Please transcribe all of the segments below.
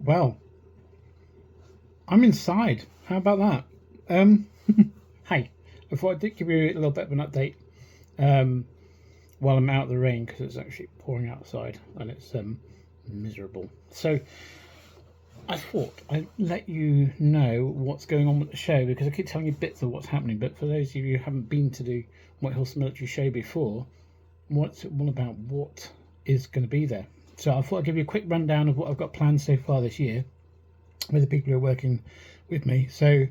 Well, I'm inside. How about that? Hey, I thought I'd give you a little bit of an update um, while I'm out of the rain because it's actually pouring outside and it's miserable. So I thought I'd let you know what's going on with the show because I keep telling you bits of what's happening. But for those of you who haven't been to the White Horse Military Show before, what's it all about? What is going to be there? So I thought I'd give you a quick rundown of what I've got planned so far this year with the people who are working with me. So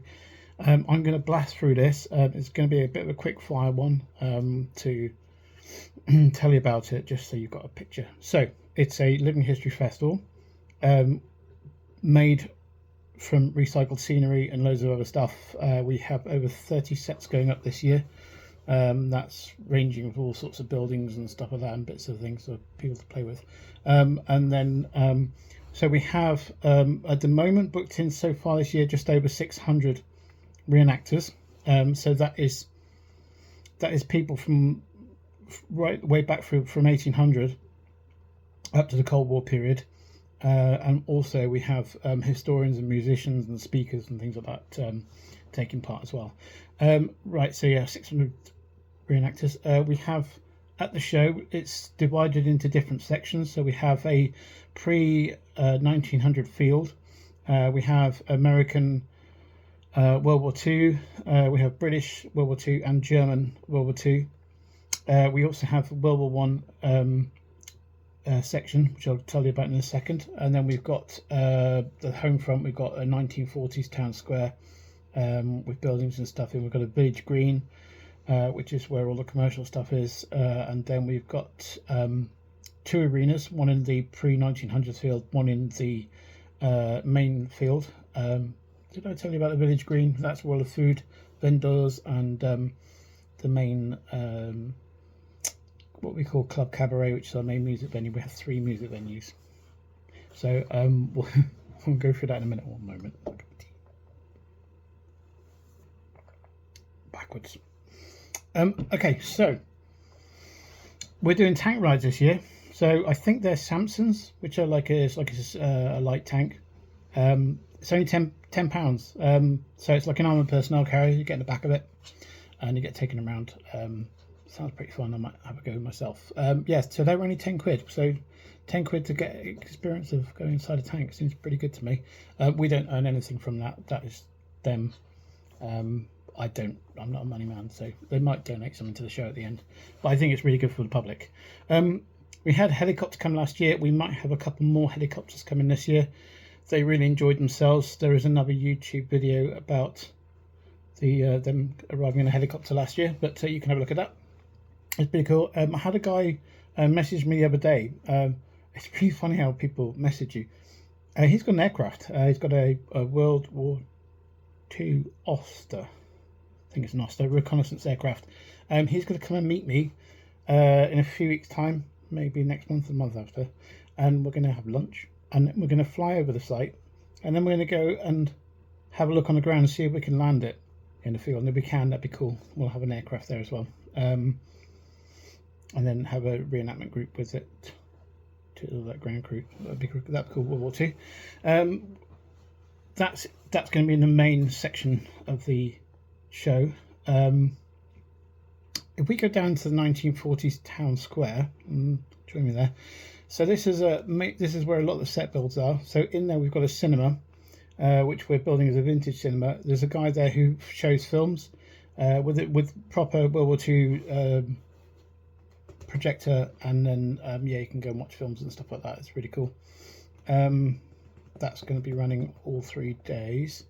I'm going to blast through this. It's going to be a bit of a quick fire one to tell you about it, just so you've got a picture. So it's a living history festival made from recycled scenery and loads of other stuff. We have over 30 sets going up this year. That's ranging from all sorts of buildings and stuff like that, and bits of things for people to play with. And then so we have at the moment booked in so far this year just over 600 reenactors. So that is people from right way back from 1800 up to the Cold War period. And also we have historians and musicians and speakers and things like that taking part as well. Right, so yeah, 600 reenactors. We have at the show, it's divided into different sections. So we have a pre-1900 field. We have American World War II. We have British World War II and German World War II. We also have World War One section, which I'll tell you about in a second. And then we've got the home front. We've got a 1940s town square with buildings and stuff. And we've got a village green, which is where all the commercial stuff is. And then we've got two arenas, one in the pre-1900s field, one in the main field. Did I tell you about the village green? That's where all the food vendors and the main what we call Club Cabaret, which is our main music venue. We have 3 music venues. So we'll go through that in a minute. One moment. Backwards. Okay, so we're doing tank rides this year. So I think they're Samsons, which are like a light tank. It's only £10. So it's like an armoured personnel carrier. You get in the back of it, and you get taken around. Sounds pretty fun. I might have a go myself. Yes, so they were only 10 quid. So 10 quid to get experience of going inside a tank seems pretty good to me. We don't earn anything from that. That is them. I'm not a money man, so they might donate something to the show at the end. But I think it's really good for the public. We had a helicopter come last year. We might have a couple more helicopters coming this year. They really enjoyed themselves. There is another YouTube video about them arriving in a helicopter last year, but you can have a look at that. It's pretty cool. I had a guy message me the other day. It's pretty funny how people message you. He's got an aircraft. He's got a World War II Oster. I think it's an Oster reconnaissance aircraft. He's going to come and meet me in a few weeks' time, maybe next month or the month after, and we're going to have lunch, and we're going to fly over the site, and then we're going to go and have a look on the ground and see if we can land it in the field. And if we can, that'd be cool. We'll have an aircraft there as well. And then have a reenactment group with it to that ground crew. That'd be cool. World War II. That's going to be in the main section of the show. If we go down to the 1940s town square, join me there. So this is where a lot of the set builds are. So in there we've got a cinema, which we're building as a vintage cinema. There's a guy there who shows films with proper World War II projector, and then you can go and watch films and stuff like that. It's really cool. That's going to be running all 3 days.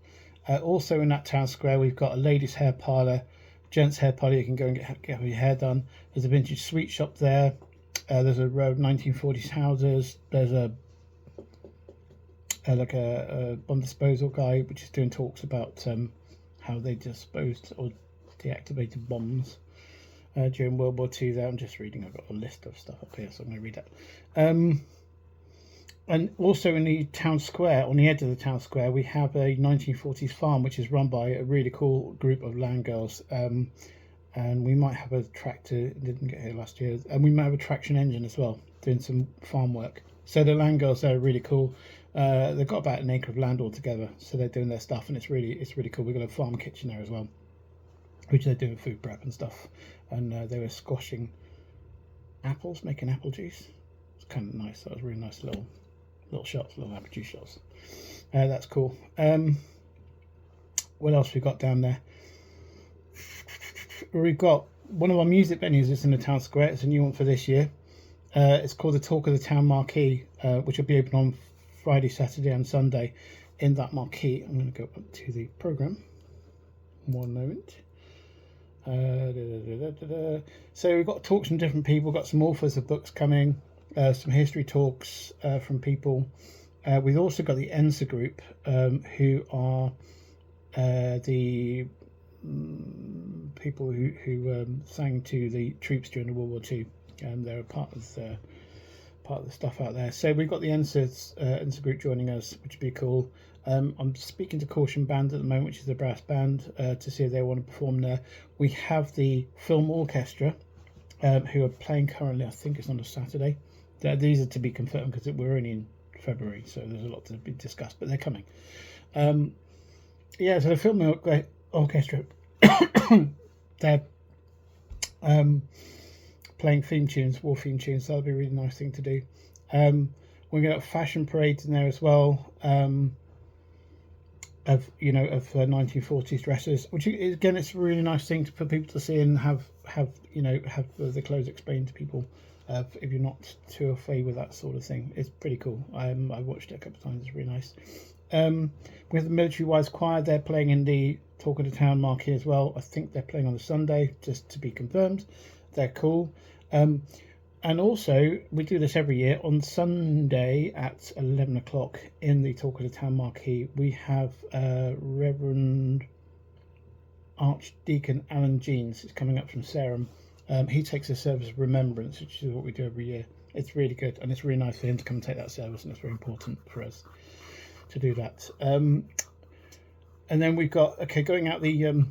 Also in that town square we've got a ladies hair parlour, gents hair parlour. You can go and get your hair done. There's a vintage sweet shop there. There's a row of 1940s houses. There's a bomb disposal guy which is doing talks about how they disposed or deactivated bombs during World War II there. I'm just reading. I've got a list of stuff up here, so I'm going to read that. And also in the town square, on the edge of the town square, we have a 1940s farm which is run by a really cool group of land girls. And we might have a tractor. It didn't get here last year, and we might have a traction engine as well doing some farm work. So the land girls are really cool. They've got about an acre of land altogether, so they're doing their stuff, and it's really cool. We've got a farm kitchen there as well, which they're doing food prep and stuff. And they were squashing apples, making apple juice. It's kind of nice. That was really nice little shots, little apple juice shots. That's cool. What else we got down there? We've got one of our music venues is in the town square. It's a new one for this year. It's called the Talk of the Town Marquee, which will be open on Friday, Saturday, and Sunday. In that marquee, I'm going to go up to the program. One moment. So we've got talks from different people. We've got some authors of books coming, some history talks from people. We've also got the ENSA group, who are the people who sang to the troops during World War II. They're a part of the stuff out there. So we've got the ENSA group joining us, which would be cool. I'm speaking to Caution Band at the moment, which is a brass band, to see if they want to perform there. We have the film orchestra, who are playing currently. I think it's on a Saturday. These are to be confirmed because we're only in February, so there's a lot to be discussed, but they're coming. So the film orchestra, they're playing theme tunes, war theme tunes. So that'll be a really nice thing to do. We're going to have fashion parades in there as well. Of 1940s dresses, which again, it's a really nice thing for people to see and have the clothes explained to people. If you're not too afraid with that sort of thing, it's pretty cool. I've watched it a couple of times. It's really nice. We have the Military Wise Choir. They're playing in the Talk of the Town marquee as well. I think they're playing on the Sunday, just to be confirmed. They're cool. And also, we do this every year. On Sunday at 11 o'clock in the Talk of the Town marquee, we have Reverend Archdeacon Alan Jeans. It's coming up from Sarum. He takes a service of remembrance, which is what we do every year. It's really good, and it's really nice for him to come and take that service, and it's very important for us to do that. And then we've got, going out the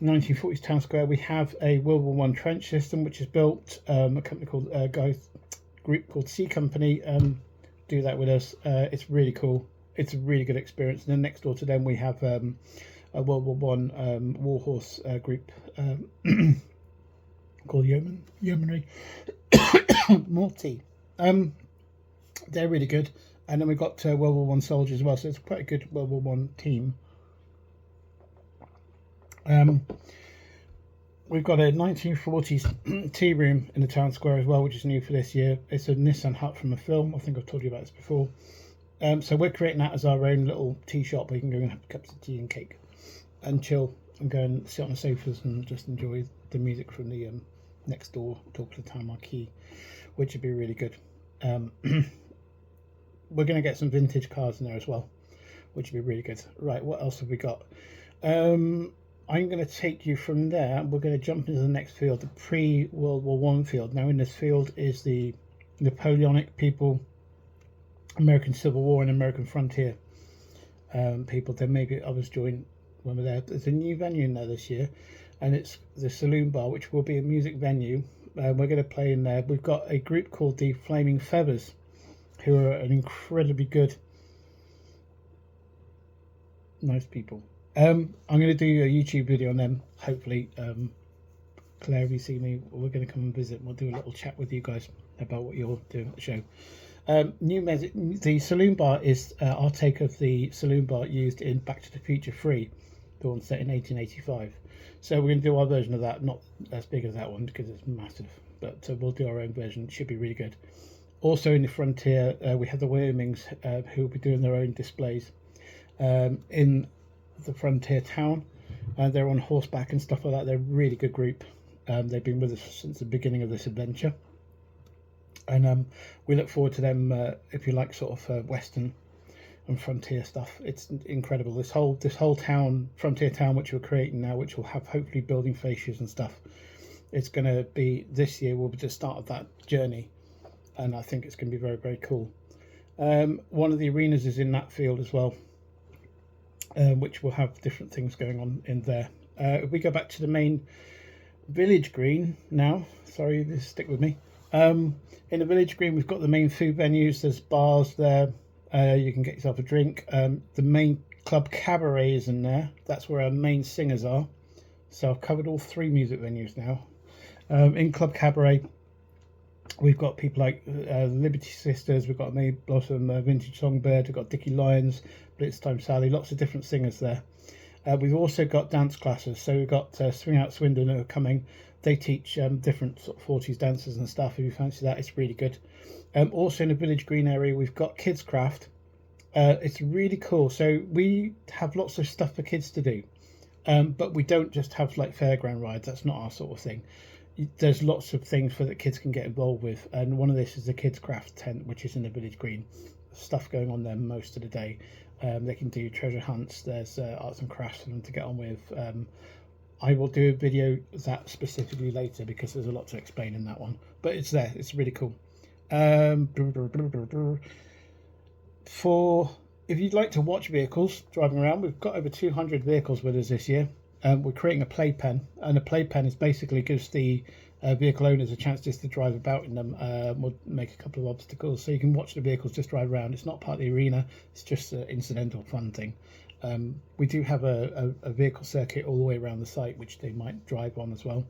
1940s town square, we have a World War One trench system which is built. A company called group called C Company do that with us. It's really cool. It's a really good experience. And then next door to them we have a World War One warhorse group called Yeomanry Morty. They're really good. And then we've got World War One soldiers as well. So it's quite a good World War One team. We've got a 1940s tea room in the town square as well, which is new for this year. It's a Nissan hut from a film. I think I've told you about this before. So we're creating that as our own little tea shop where you can go and have cups of tea and cake and chill and go and sit on the sofas and just enjoy the music from the next door Talk to the Town marquee, which would be really good. We're going to get some vintage cars in there as well, which would be really good. Right, what else have we got? I'm going to take you from there. We're going to jump into the next field, the pre-World War One field. Now, in this field is the Napoleonic people, American Civil War, and American frontier people. There may be others join when we're there. There's a new venue in there this year, and it's the Saloon Bar, which will be a music venue. We're going to play in there. We've got a group called the Flaming Feathers, who are an incredibly good, nice people. I'm going to do a YouTube video on them. Hopefully, Claire, if you see me, we're going to come and visit. We'll do a little chat with you guys about what you're doing at the show. The Saloon Bar is our take of the Saloon Bar used in Back to the Future 3, the one set in 1885. So we're going to do our version of that, not as big as that one because it's massive, but we'll do our own version. It should be really good. Also in the frontier, we have the Wyomings who will be doing their own displays in the frontier town. They're on horseback and stuff like that. They're a really good group. They've been with us since the beginning of this adventure, and we look forward to them. If you like sort of western and frontier stuff, it's incredible. This whole town, frontier town, which we're creating now, which will have hopefully building fascias and stuff. It's going to be, this year will be the start of that journey, and I think it's going to be very, very cool. One of the arenas is in that field as well, which will have different things going on in there. If we go back to the main village green now, sorry, just stick with me. In the village green, we've got the main food venues. There's bars there. You can get yourself a drink. The main club cabaret is in there. That's where our main singers are. So I've covered all 3 music venues now. In club cabaret, we've got people like Liberty Sisters. We've got May Blossom, Vintage Songbird. We've got Dickie Lyons, Blitztime Sally. Lots of different singers there. We've also got dance classes. So we've got Swing Out Swindon who are coming. They teach different sort of 40s dances and stuff. If you fancy that, it's really good. Also in the village green area, we've got Kids Craft. It's really cool. So we have lots of stuff for kids to do, but we don't just have like fairground rides. That's not our sort of thing. There's lots of things for that kids can get involved with, and one of this is the Kids Craft tent, which is in the village green. Stuff going on there most of the day. They can do treasure hunts. There's arts and crafts for them to get on with. I will do a video of that specifically later because there's a lot to explain in that one, but it's there. It's really cool. For if you'd like to watch vehicles driving around, we've got over 200 vehicles with us this year. We're creating a playpen, and a playpen is basically gives the vehicle owners a chance just to drive about in them. We'll make a couple of obstacles so you can watch the vehicles just drive around. It's not part of the arena, it's just an incidental fun thing. We do have a vehicle circuit all the way around the site, which they might drive on as well,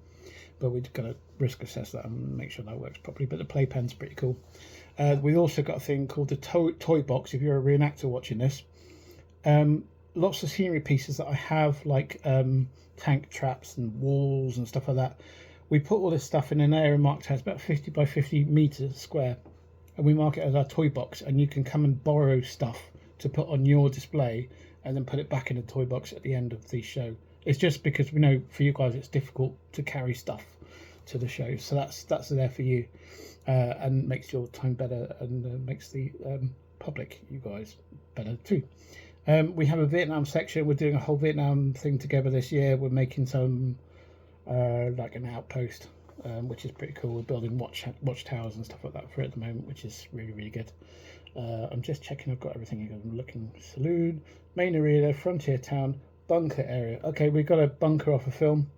but we're going to risk assess that and make sure that works properly. But the playpen's pretty cool. We've also got a thing called the toy box. If you're a reenactor watching this, lots of scenery pieces that I have, like tank traps and walls and stuff like that. We put all this stuff in an area marked as about 50 by 50 meters square, and we mark it as our toy box, and you can come and borrow stuff to put on your display and then put it back in the toy box at the end of the show. It's just because we know for you guys it's difficult to carry stuff to the show, so that's there for you, and makes your time better, and makes the public, you guys, better too. We have a Vietnam section. We're doing a whole Vietnam thing together this year. We're making some like an outpost, which is pretty cool. We're building watchtowers and stuff like that for it at the moment, which is really good. I'm just checking I've got everything. I'm looking. Saloon, main arena, frontier town, bunker area. Okay, we got a bunker off a film,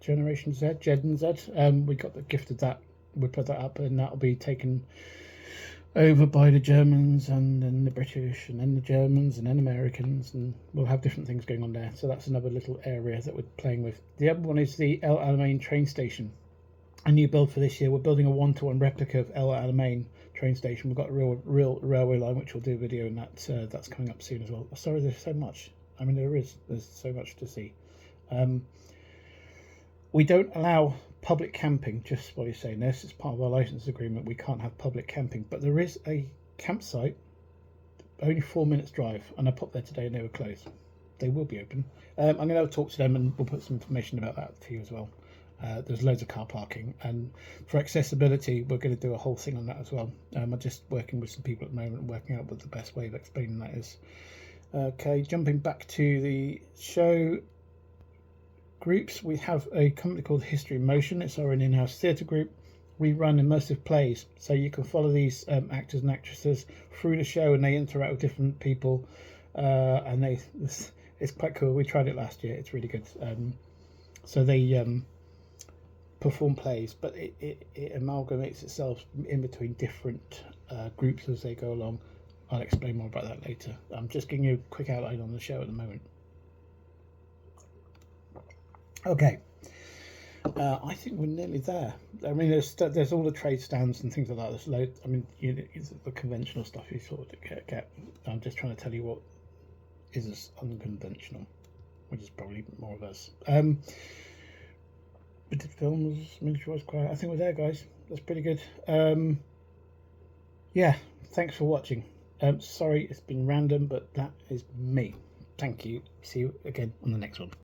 Generation Z, Jed and Z. We got the gift of that. We put that up, and that'll be taken over by the Germans, and then the British, and then the Germans, and then Americans, and we'll have different things going on there. So that's another little area that we're playing with. The other one is the El Alamein train station. A new build for this year. We're building a 1-to-1 replica of El Alamein train station. We've got a real railway line, which we'll do a video, and that's coming up soon as well. Sorry, there's so much. I mean, there's so much to see. We don't allow public camping, just while you're saying this. It's part of our license agreement. We can't have public camping, but there is a campsite only 4 minutes drive, and I popped there today and they were closed. They will be open. I'm going to talk to them, and we'll put some information about that for you as well. There's loads of car parking, and for accessibility we're going to do a whole thing on that as well. I'm just working with some people at the moment, working out what the best way of explaining that is. Okay, jumping back to the show groups, we have a company called History in Motion. It's our in-house theatre group. We run immersive plays, so you can follow these actors and actresses through the show, and they interact with different people, and it's quite cool. We tried it last year. It's really good. So they perform plays, but it amalgamates itself in between different groups as they go along. I'll explain more about that later. I'm just giving you a quick outline on the show at the moment. Okay, I think we're nearly there. I mean, there's all the trade stands and things like that. There's loads. I mean, the conventional stuff you sort of get. I'm just trying to tell you what is unconventional, which is probably more of us. We did films, miniatures, quiet. I think we're there, guys. That's pretty good. Yeah, thanks for watching. Sorry it's been random, but that is me. Thank you. See you again on the next one.